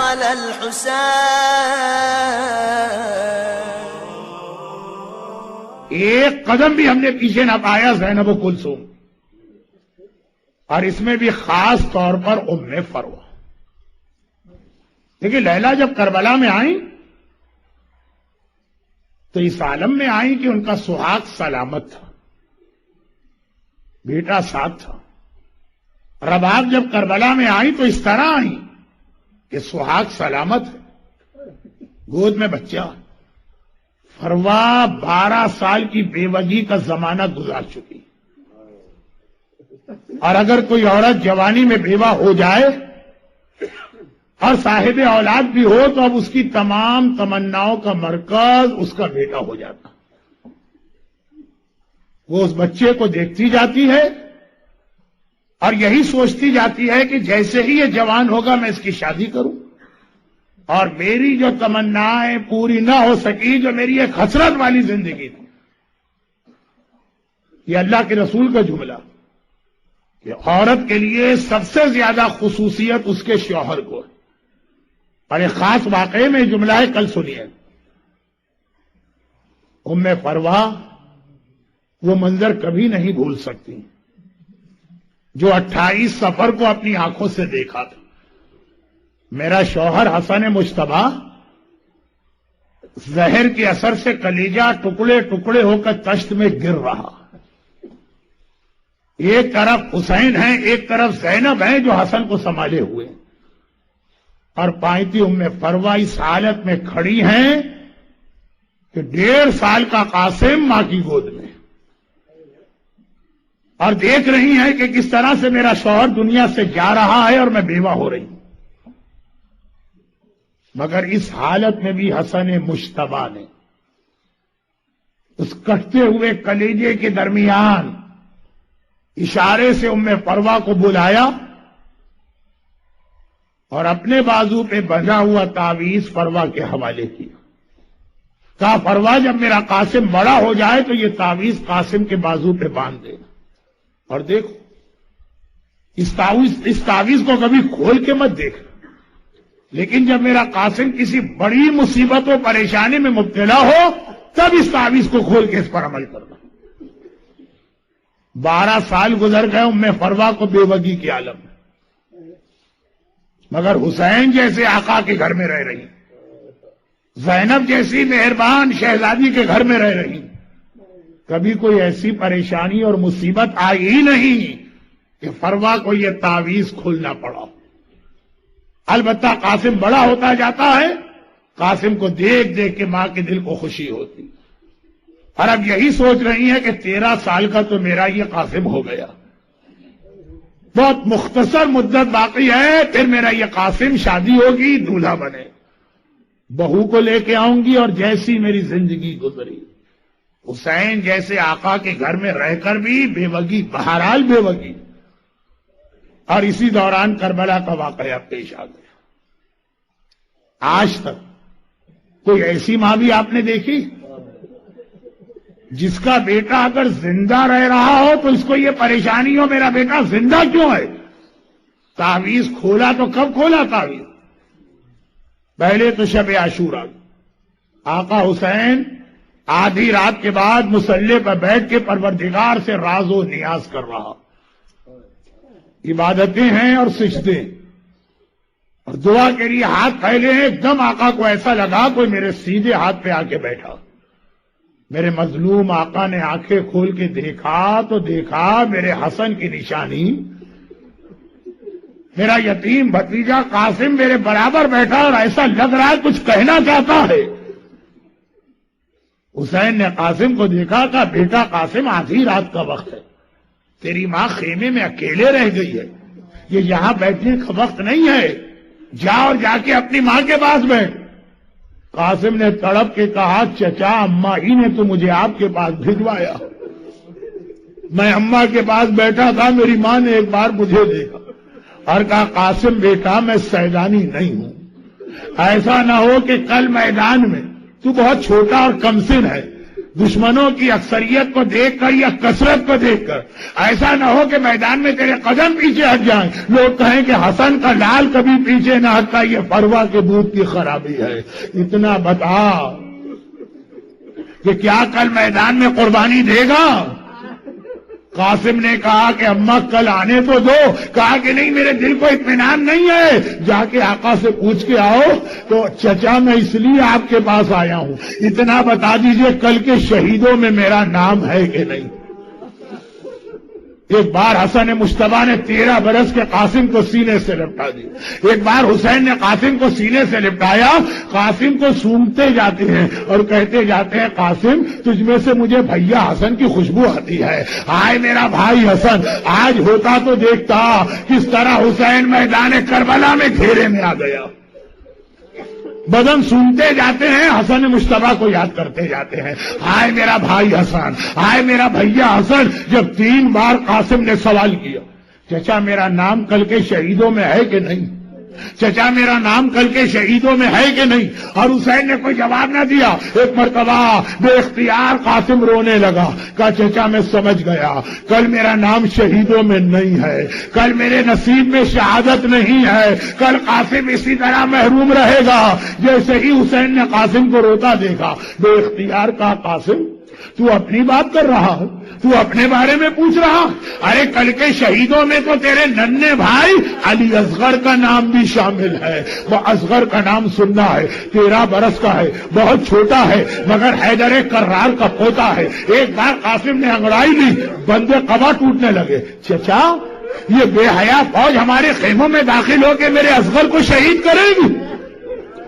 على الحسين. ایک قدم بھی ہم نے پیچھے نہ پایا زینب و کلثوم، اور اس میں بھی خاص طور پر ام فروہ. دیکھیں لیلا جب کربلا میں آئیں تو اس عالم میں آئیں کہ ان کا سہاگ سلامت تھا، بیٹا ساتھ تھا. رباب جب کربلا میں آئیں تو اس طرح آئیں کہ سہاگ سلامت ہے، گود میں بچہ. فروہ 12 سال کی بیوگی کا زمانہ گزار چکی، اور اگر کوئی عورت جوانی میں بیوہ ہو جائے اور صاحب اولاد بھی ہو تو اب اس کی تمام تمناؤں کا مرکز اس کا بیٹا ہو جاتا. وہ اس بچے کو دیکھتی جاتی ہے اور یہی سوچتی جاتی ہے کہ جیسے ہی یہ جوان ہوگا میں اس کی شادی کروں، اور میری جو تمنائیں پوری نہ ہو سکی، جو میری ایک حسرت والی زندگی تھی. یہ اللہ کے رسول کا جملہ کہ عورت کے لیے سب سے زیادہ خصوصیت اس کے شوہر کو ہے. اور ایک خاص واقعے میں جملہ ہے، کل سنیے. ام فروہ وہ منظر کبھی نہیں بھول سکتی جو 28 صفر کو اپنی آنکھوں سے دیکھا تھا. میرا شوہر حسن مجتبی زہر کے اثر سے کلیجہ ٹکڑے ٹکڑے ہو کر تشت میں گر رہا. ایک طرف حسین ہیں، ایک طرف زینب ہیں جو حسن کو سنبھالے ہوئے، اور پائنتی ام فروہ اس حالت میں کھڑی ہیں کہ 1.5 سال کا قاسم ماں کی گود میں، اور دیکھ رہی ہیں کہ کس طرح سے میرا شوہر دنیا سے جا رہا ہے اور میں بیوہ ہو رہی ہوں. مگر اس حالت میں بھی حسن مجتبی نے اس کٹتے ہوئے کلیجے کے درمیان اشارے سے ام فروہ کو بلایا اور اپنے بازو پہ بندھا ہوا تعویذ فروہ کے حوالے کیا. کہا فروہ جب میرا قاسم بڑا ہو جائے تو یہ تعویذ قاسم کے بازو پہ باندھ دینا. اور دیکھو اس تعویذ کو کبھی کھول کے مت دیکھ، لیکن جب میرا قاسم کسی بڑی مصیبت و پریشانی میں مبتلا ہو تب اس تعویذ کو کھول کے اس پر عمل کرنا. 12 سال گزر گئے ام فروہ کو بیوگی کے عالم میں، مگر حسین جیسے آقا کے گھر میں رہ رہی، زینب جیسی مہربان شہزادی کے گھر میں رہ رہی. کبھی کوئی ایسی پریشانی اور مصیبت آئی ہی نہیں کہ فروہ کو یہ تعویذ کھولنا پڑا. البتہ قاسم بڑا ہوتا جاتا ہے، قاسم کو دیکھ دیکھ کے ماں کے دل کو خوشی ہوتی، اور اب یہی سوچ رہی ہے کہ 13 سال کا تو میرا یہ قاسم ہو گیا، بہت مختصر مدت باقی ہے، پھر میرا یہ قاسم شادی ہوگی، دولہا بنے، بہو کو لے کے آؤں گی. اور جیسی میری زندگی گزری، حسین جیسے آقا کے گھر میں رہ کر بھی بیوگی، بہرحال بیوگی. اور اسی دوران کربلا کا واقعہ پیش آ گیا. آج تک کوئی ایسی ماں بھی آپ نے دیکھی جس کا بیٹا اگر زندہ رہ رہا ہو تو اس کو یہ پریشانی ہو میرا بیٹا زندہ کیوں ہے؟ تعویذ کھولا تو کب کھولا تعویذ؟ پہلے تو شب عاشورہ، آقا حسین آدھی رات کے بعد مصلی پر بیٹھ کے پروردگار سے راز و نیاز کر رہا، عبادتیں ہیں اور سجدے اور دعا کے لیے ہاتھ پھیلے ہیں. ایک دم آقا کو ایسا لگا کوئی میرے سیدھے ہاتھ پہ آ کے بیٹھا. میرے مظلوم آقا نے آنکھیں کھول کے دیکھا تو دیکھا میرے حسن کی نشانی، میرا یتیم بھتیجا قاسم میرے برابر بیٹھا اور ایسا لگ رہا ہے کچھ کہنا چاہتا ہے. حسین نے قاسم کو دیکھا، کہا بیٹا قاسم آدھی رات کا وقت ہے، تیری ماں خیمے میں اکیلے رہ گئی ہے، یہ یہاں بیٹھنے کا وقت نہیں ہے، جا اور جا کے اپنی ماں کے پاس بیٹھ. قاسم نے تڑپ کے کہا چچا اماں ہی نے تو مجھے آپ کے پاس بھجوایا، میں اماں کے پاس بیٹھا تھا، میری ماں نے ایک بار مجھے دیکھا اور کہا قاسم بیٹا میں سیدانی نہیں ہوں، ایسا نہ ہو کہ کل میدان میں تو بہت چھوٹا اور کمسن ہے، دشمنوں کی اکثریت کو دیکھ کر یا کثرت کو دیکھ کر ایسا نہ ہو کہ میدان میں تیرے قدم پیچھے ہٹ جائیں، لوگ کہیں کہ حسن کا لال کبھی پیچھے نہ ہٹتا، یہ پروا کے دودھ کی خرابی ہے۔ اتنا بتا کہ کیا کل میدان میں قربانی دے گا؟ قاسم نے کہا کہ اماں کل آنے تو دو، کہا کہ نہیں میرے دل کو اطمینان نہیں ہے، جا کے آقا سے پوچھ کے آؤ۔ تو چچا میں اس لیے آپ کے پاس آیا ہوں، اتنا بتا دیجئے کل کے شہیدوں میں میرا نام ہے کہ نہیں؟ ایک بار حسن مصطفیٰ نے 13 برس کے قاسم کو سینے سے لپٹا دی، ایک بار حسین نے قاسم کو سینے سے لپٹایا، قاسم کو سونگتے جاتے ہیں اور کہتے جاتے ہیں قاسم تجھ میں سے مجھے بھیا حسن کی خوشبو آتی ہے، ہائے میرا بھائی حسن، آج ہوتا تو دیکھتا کس طرح حسین میدان کربلا میں گھیرے میں آ گیا۔ بدن سنتے جاتے ہیں، حسن مصطفیٰ کو یاد کرتے جاتے ہیں، ہائے میرا بھائی حسن، ہائے میرا بھیا حسن۔ جب 3 بار قاسم نے سوال کیا چچا میرا نام کل کے شہیدوں میں ہے کہ نہیں، چچا میرا نام کل کے شہیدوں میں ہے کہ نہیں، اور حسین نے کوئی جواب نہ دیا، ایک مرتبہ بے اختیار قاسم رونے لگا، کہا چچا میں سمجھ گیا کل میرا نام شہیدوں میں نہیں ہے، کل میرے نصیب میں شہادت نہیں ہے، کل قاسم اسی طرح محروم رہے گا۔ جیسے ہی حسین نے قاسم کو روتا دیکھا، بے اختیار کہا قاسم تو اپنی بات کر رہا ہے، تو اپنے بارے میں پوچھ رہا، ارے کل کے شہیدوں میں تو تیرے ننھے بھائی علی اصغر کا نام بھی شامل ہے۔ وہ اصغر کا نام سننا ہے، 13 برس کا ہے، بہت چھوٹا ہے، مگر حیدر کرار کا پوتا ہے۔ ایک بار قاسم نے انگڑائی لی، بندے قبا ٹوٹنے لگے، چچا یہ بے حیا فوج ہمارے خیموں میں داخل ہو کے میرے اصغر کو شہید کرے گی۔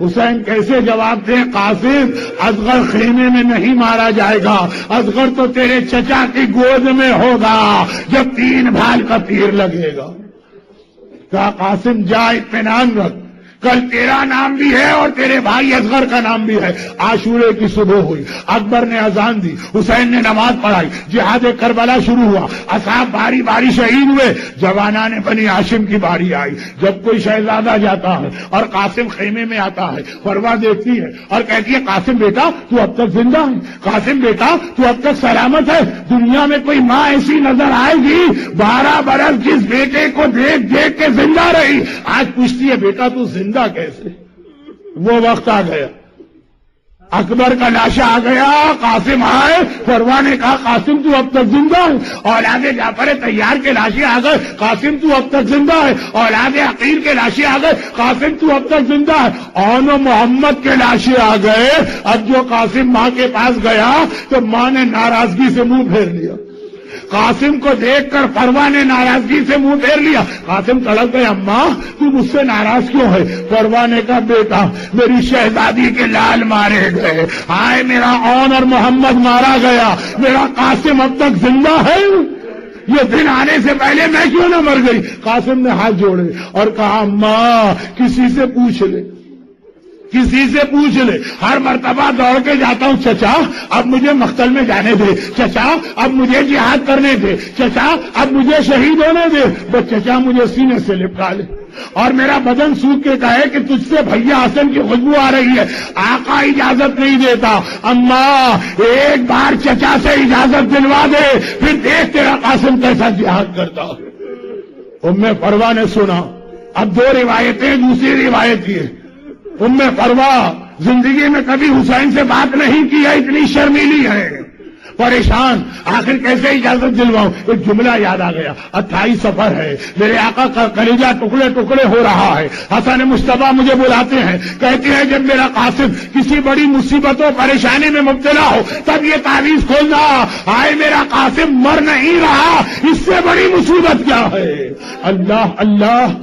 حسین کیسے جواب دیں؟ قاسم اصغر خیمے میں نہیں مارا جائے گا، اصغر تو تیرے چچا کی گود میں ہوگا جب 3 بھال کا تیر لگے گا۔ کہا قاسم جا اطمینان رکھ، کل تیرا نام بھی ہے اور تیرے بھائی اصغر کا نام بھی ہے۔ عاشورے کی صبح ہوئی، اکبر نے اذان دی، حسین نے نماز پڑھائی، جہاد کربلا شروع ہوا، اصحاب باری باری شہید ہوئے، جوانان بنی ہاشم کی باری آئی۔ جب کوئی شہزادہ جاتا ہے اور قاسم خیمے میں آتا ہے، فروا دیکھتی ہے اور کہتی ہے قاسم بیٹا تو اب تک زندہ ہے، قاسم بیٹا تو اب تک سلامت ہے۔ دنیا میں کوئی ماں ایسی نظر آئے گی 12 برس جس بیٹے کو دیکھ دیکھ کے زندہ رہی، آج پوچھتی ہے بیٹا تو زندہ کیسے؟ وہ وقت آ گیا، اکبر کا لاشا آ گیا، قاسم آئے، فروا نے کہا قاسم تو اب تک زندہ ہے۔ اولاد جعفر طیار کے لاشے آ گئے، قاسم تو اب تک زندہ ہے۔ اولاد عقیل کے لاشے آ گئے، قاسم تو اب تک زندہ ہے۔ اون محمد کے لاشے آ گئے۔ اب جو قاسم ماں کے پاس گیا تو ماں نے ناراضگی سے منہ پھیر لیا، قاسم کو دیکھ کر فروا نے ناراضگی سے منہ پھیر لیا۔ قاسم تڑپ گئے، اماں تو مجھ سے ناراض کیوں ہے؟ فروا نے کہا بیٹا میری شہزادی کے لال مارے گئے، ہائے میرا اون اور محمد مارا گیا، میرا قاسم اب تک زندہ ہے، یہ دن آنے سے پہلے میں کیوں نہ مر گئی؟ قاسم نے ہاتھ جوڑے اور کہا اماں کسی سے پوچھ لے، کسی سے پوچھ لے۔ ہر مرتبہ دوڑ کے جاتا ہوں، چچا اب مجھے مقتل میں جانے دے، چچا اب مجھے جہاد کرنے دے، چچا اب مجھے شہید ہونے دے، بس چچا مجھے سینے سے لپٹا لے اور میرا بدن سوکھ کے کہے کہ تجھ سے بھیا حسن کی خوشبو آ رہی ہے۔ آقا اجازت نہیں دیتا، اماں ایک بار چچا سے اجازت دلوا دے پھر دیکھ تیرا قاسم کیسا جہاد کرتا۔ ام فروا نے سنا، اب 2 روایتیں، دوسری روایت یہ ام فروا زندگی میں کبھی حسین سے بات نہیں کی ہے، اتنی شرمیلی ہے، پریشان، آخر کیسے اجازت دلواؤں؟ ایک جملہ یاد آ گیا، 28 سفر ہے، میرے آقا کا کلیجہ ٹکڑے ٹکڑے ہو رہا ہے، حسن مصطفیٰ مجھے بلاتے ہیں، کہتے ہیں جب میرا قاسم کسی بڑی مصیبت و پریشانی میں مبتلا ہو تب یہ تعویذ کھولنا، آئے میرا قاسم مر نہیں رہا، اس سے بڑی مصیبت کیا ہے؟ اللہ اللہ،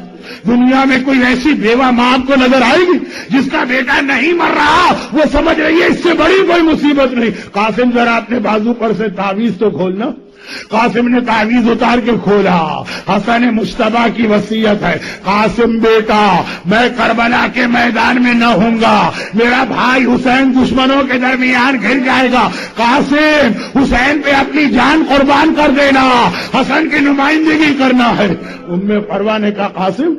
دنیا میں کوئی ایسی بیوہ ماں آپ کو نظر آئے گی جس کا بیٹا نہیں مر رہا، وہ سمجھ رہی ہے اس سے بڑی کوئی مصیبت نہیں۔ قاسم ذرا اپنے بازو پر سے تعویذ تو کھولنا۔ قاسم نے تعویذ اتار کے کھولا، حسن مصطفیٰ کی وصیت ہے، قاسم بیٹا میں کربلا کے میدان میں نہ ہوں گا، میرا بھائی حسین دشمنوں کے درمیان گھر جائے گا، قاسم حسین پہ اپنی جان قربان کر دینا، حسن کی نمائندگی کرنا ہے۔ ام فروا نے کہا قاسم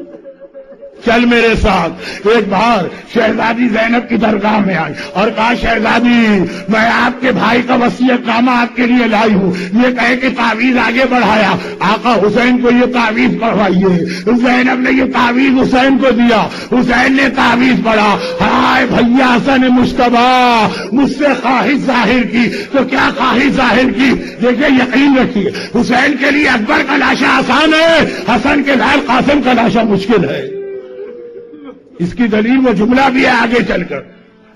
چل میرے ساتھ۔ ایک بار شہزادی زینب کی درگاہ میں آئی اور کہا شہزادی میں آپ کے بھائی کا وصیت نامہ آپ کے لیے لائی ہوں، یہ کہے کہ تعویذ آگے بڑھایا، آقا حسین کو یہ تعویذ پڑھوائیے۔ زینب نے یہ تعویذ حسین کو دیا، حسین نے تعویذ پڑھا، ہائے بھیا حسن مجتبی مجھ سے خواہش ظاہر کی، تو کیا خواہش ظاہر کی؟ دیکھیے یقین رکھیے حسین کے لیے اکبر کا لاشا آسان ہے، حسن کے لال قاسم کا لاشا مشکل ہے۔ اس کی دلیل وہ جملہ بھی ہے آگے چل کر،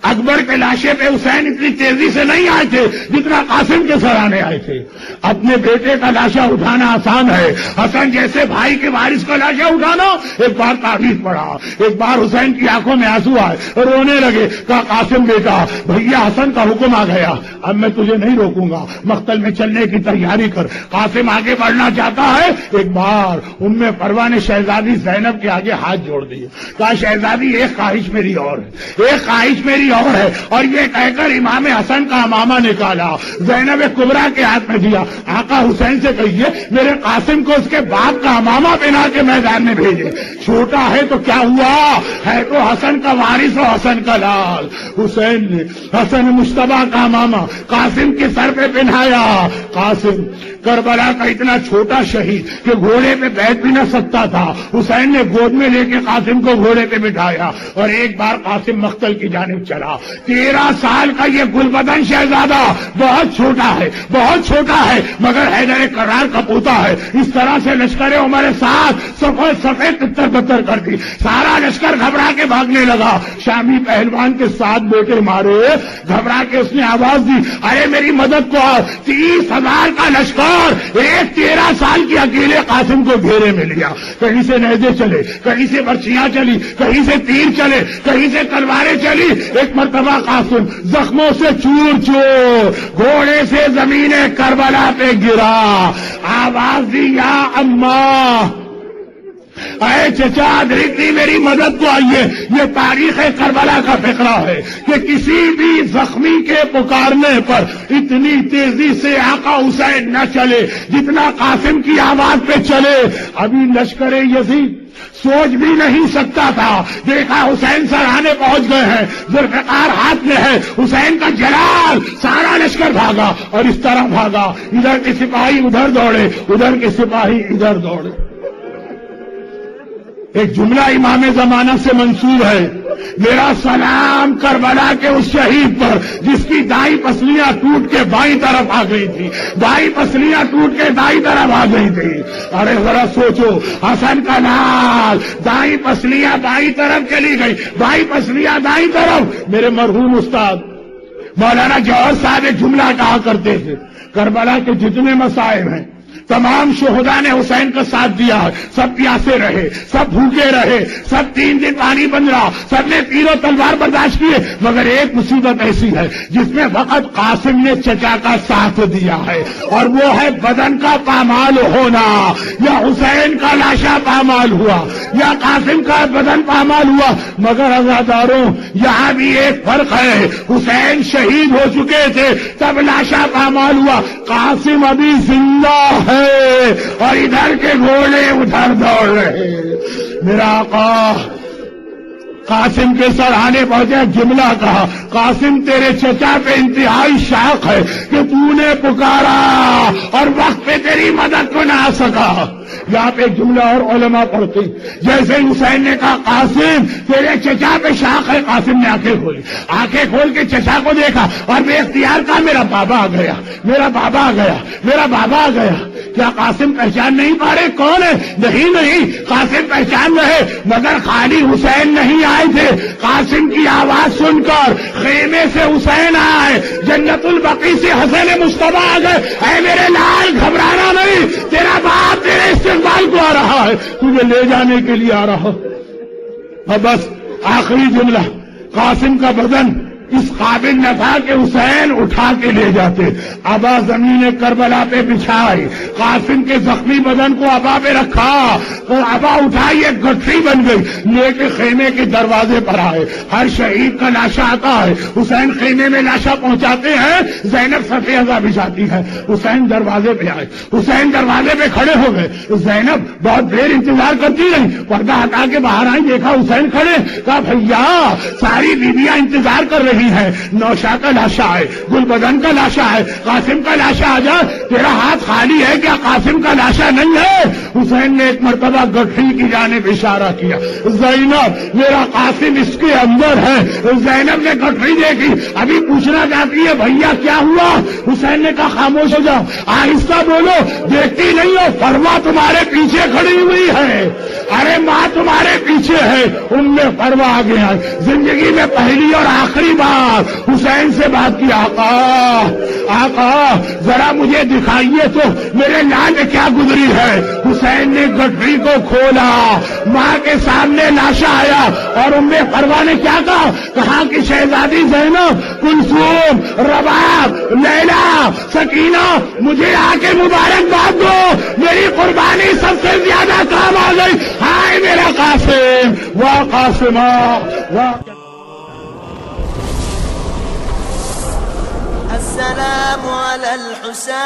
اکبر کے لاشے پہ حسین اتنی تیزی سے نہیں آئے تھے جتنا قاسم کے سرانے آئے تھے۔ اپنے بیٹے کا لاشا اٹھانا آسان ہے، حسن جیسے بھائی کے وارث کا لاشا اٹھانا۔ ایک بار تعویذ پڑھا، ایک بار حسین کی آنکھوں میں آنسو آئے، رونے لگے، کہا قاسم بیٹا بھیا حسن کا حکم آ گیا، اب میں تجھے نہیں روکوں گا، مقتل میں چلنے کی تیاری کر۔ قاسم آگے بڑھنا چاہتا ہے، ایک بار ام پروہ نے شہزادی زینب کے آگے ہاتھ جوڑ دیے، کہا شہزادی ایک خواہش میری اور ہے، ایک خواہش میری اور ہے، اور یہ کہہ کر امام حسن کا امامہ نکالا، زینب کبریٰ کے ہاتھ میں دیا۔ آقا حسین سے کہیے میرے قاسم کو اس کے باپ کا امامہ پہنا کے میدان میں بھیجے، چھوٹا ہے تو کیا ہوا، ہے تو حسن کا وارث و حسن کا لال۔ حسین نے حسن مجتبی کا امامہ قاسم کے سر پہ پہنایا۔ قاسم کربلا کا اتنا چھوٹا شہید کہ گھوڑے پہ بیٹھ بھی نہ سکتا تھا، حسین نے گود میں لے کے قاسم کو گھوڑے پہ بٹھایا اور ایک بار قاسم مقتل کی جانب چلا۔ 13 سال کا یہ گلبدن شہزادہ بہت چھوٹا ہے، بہت چھوٹا ہے، مگر حیدر کرار کا پوتا ہے۔ اس طرح سے لشکر عمر ساتھ سفید تتر بتر کر دی، سارا لشکر گھبرا کے بھاگنے لگا۔ شامی پہلوان کے 7 بیٹے مارے، گھبرا کے اس نے آواز دی ارے میری مدد کو آؤ۔ 30,000 کا لشکر ایک 13 سال کی اکیلے قاسم کو گھیرے میں لیا، کہیں سے نیزے چلے، کہیں سے برچیاں چلی، کہیں سے تیر چلے، کہیں سے تلواریں چلی۔ ایک مرتبہ قاسم زخموں سے چور چور گھوڑے سے زمین کربلا پہ گرا، آواز دی یا اماں، اے چچا ادرکنی میری مدد کو آئیے۔ یہ تاریخ کربلا کا فقرہ ہے کہ کسی بھی زخمی کے پکارنے پر اتنی تیزی سے آقا حسین نہ چلے جتنا قاسم کی آواز پہ چلے۔ ابھی لشکر یزید سوچ بھی نہیں سکتا تھا، دیکھا حسین سرانے پہنچ گئے ہیں، ذوالفقار ہاتھ میں ہے، حسین کا جلال، سارا لشکر بھاگا اور اس طرح بھاگا، ادھر کے سپاہی ادھر دوڑے، ادھر کے سپاہی ادھر دوڑے۔ ایک جملہ امام زمانہ سے منسوب ہے، میرا سلام کربلا کے اس شہید پر جس کی دائیں پسلیاں ٹوٹ کے بائیں طرف آ گئی تھی، دائیں پسلیاں ٹوٹ کے دائیں طرف آ گئی تھی۔ ارے ذرا سوچو، حسن کا لال، دائیں پسلیاں بائیں طرف چلی گئی، بائیں پسلیاں دائیں طرف۔ میرے مرحوم استاد مولانا جوہر صاحب ایک جملہ کہا کرتے تھے، کربلا کے جتنے مصائب ہیں تمام شہداء نے حسین کا ساتھ دیا، سب پیاسے رہے، سب بھوکے رہے، سب 3 دن پانی بند رہا، سب نے تیر و تلوار برداشت کیے، مگر ایک مصیبت ایسی ہے جس میں فقط قاسم نے چچا کا ساتھ دیا ہے، اور وہ ہے بدن کا پامال ہونا۔ یا حسین کا لاشا پامال ہوا یا قاسم کا بدن پامال ہوا، مگر عزاداروں یہاں بھی ایک فرق ہے، حسین شہید ہو چکے تھے تب لاشا پامال ہوا، قاسم ابھی زندہ ہے اور ادھر کے گھوڑے ادھر دوڑ رہے۔ میرا آقا قاسم کے سرانے پہنچے، جملہ کہا قاسم تیرے چچا پہ انتہائی شاق ہے کہ تو نے پکارا اور وقت پہ تیری مدد کو نہ آ سکا۔ یہاں پہ ایک جملہ اور علماء پڑھتے، جیسے حسین نے کہا قاسم تیرے چچا پہ شاق ہے، قاسم نے آنکھیں کھولی، آنکھیں کھول کے چچا کو دیکھا اور بے اختیار کہا میرا بابا آ گیا، میرا بابا آ گیا، میرا بابا آ گیا۔ کیا قاسم پہچان نہیں پا رہے کون ہے؟ نہیں، قاسم پہچان رہے، مگر خالی حسین نہیں آئے تھے، قاسم کی آواز سن کر خیمے سے حسین آئے، جنت البقیع سے حسن مجتبی آ گئے، اے میرے لال گھبرانا نہیں، تیرا باپ تیرے استقبال کو آ رہا ہے، تجھے لے جانے کے لیے آ رہا۔ اور بس آخری جملہ، قاسم کا بدن اس قابل نہ تھا کہ حسین اٹھا کے لے جاتے. ابا زمین کربلا پہ بچھائی، قاسم کے زخمی بدن کو ابا پہ رکھا، تو ابا اٹھائی ایک گٹھری بن گئی، لے کے خیمے کے دروازے پر آئے. ہر شہید کا لاشا آتا ہے، حسین خیمے میں لاشا پہنچاتے ہیں، زینب صفے ازا بچھاتی ہے، حسین دروازے پہ آئے، حسین دروازے پہ کھڑے ہو گئے. زینب بہت دیر انتظار کرتی رہی، پردہ ہٹا کے باہر آئی، دیکھا حسین کھڑے. کہا بھیا ساری بیویاں انتظار کر رہی ہیں، نوشا کا لاشا ہے، گل بدن کا لاشا ہے، قاسم کا لاشا آ جا. تیرا ہاتھ خالی ہے کیا؟ قاسم کا لاشا نہیں ہے. حسین نے ایک مرتبہ گٹھری کی جانب اشارہ کیا. زینب میرا قاسم اس کے اندر ہے. زینب نے گٹھری دیکھی، ابھی پوچھنا چاہتی ہے بھیا کیا ہوا. حسین نے کہا خاموش ہو جاؤ، آہستہ بولو، دیکھتی نہیں ہو فروا تمہارے پیچھے کھڑی ہوئی ہے. ارے ماں تمہارے پیچھے ہے. ام فروا آ گیا، زندگی میں پہلی اور آخری بار حسین سے بات کی. آقا ذرا مجھے دکھائیے تو میرے لال میں کیا گزری ہے. حسین نے گٹھری کو کھولا، ماں کے سامنے لاشا آیا، اور ام فروا نے کیا کہا کہ شہزادی زینب، کلثوم، رباب، لیلا، سکینہ، مجھے آ کے مبارکباد دو، میری قربانی سب سے زیادہ کام آ گئی. ہائے میرا قاسم، واہ قاسمہ واہ. السلام على الحسين